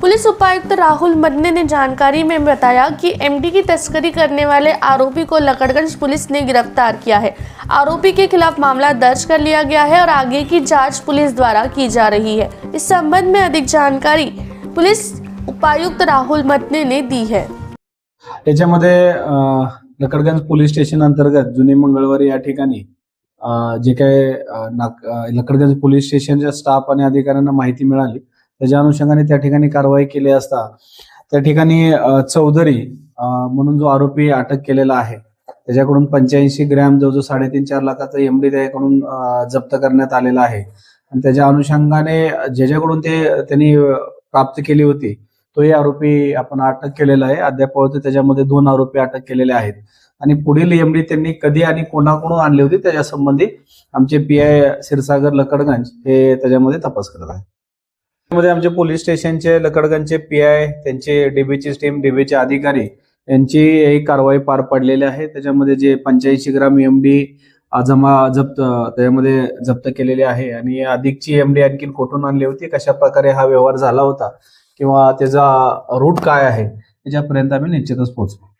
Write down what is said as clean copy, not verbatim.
Police उपायुक्त राहुल मदने ने जानकारी में बताया कि एमडी की तस्करी करने वाले आरोपी को लकड़गंज पुलिस ने गिरफ्तार किया है। आरोपी के खिलाफ मामला दर्ज कर लिया गया है और आगे की जांच पुलिस द्वारा की जा रही है। इस संबंध में अधिक जानकारी पुलिस उपायुक्त राहुल मदने ने दी है। याच्यामध्ये लकडगंज पोलीस स्टेशन अंतर्गत जुने मंगळवारी या ठिकाणी जे काही लकडगंज पोलीस स्टेशनच्या स्टाफ आणि अधिकाऱ्यांना माहिती मिळाली, त्याच्या अनुषंगाने त्या ठिकाणी कारवाई केली असता त्या ठिकाणी चौधरी म्हणून जो आरोपी अटक केलेला आहे त्याच्याकडून 85 ग्रॅम जवळजवळ 3.5-4 लाखाचा एमडी त्याच्याकडून जप्त करण्यात आलेला आहे आणि त्याच्या अनुषंगाने ज्याच्याकडून त्यांनी प्राप्त केली होती तोही आरोपी आपण अटक केलेला आहे। अद्याप त्याच्यामध्ये 2 आरोपी अटक केलेले आहेत आणि पुढील एमडी त्यांनी कधी आणि कोणाकडून आणली होती त्याच्या संबंधी आमचे पीआय क्षीरसागर लकडगंज हे त्याच्यामध्ये तपास करत आहेत। त्यामध्ये आमचे पोलीस स्टेशनचे लकडगंजचे पीआय, त्यांचे डीबीची टीम, डीबीचे अधिकारी यांची ही कारवाई पार पडलेली आहे। त्याच्यामध्ये जे 85 ग्राम एमडी जप्त त्याच्यामध्ये जप्त केलेली आहे आणि अधिकची एमडी आणखी कुठून आणली होती, कशा प्रकारे हा व्यवहार झाला होता किंवा त्याचा रूट काय आहे याच्यापर्यंत आम्ही निश्चितच पोहोचलो।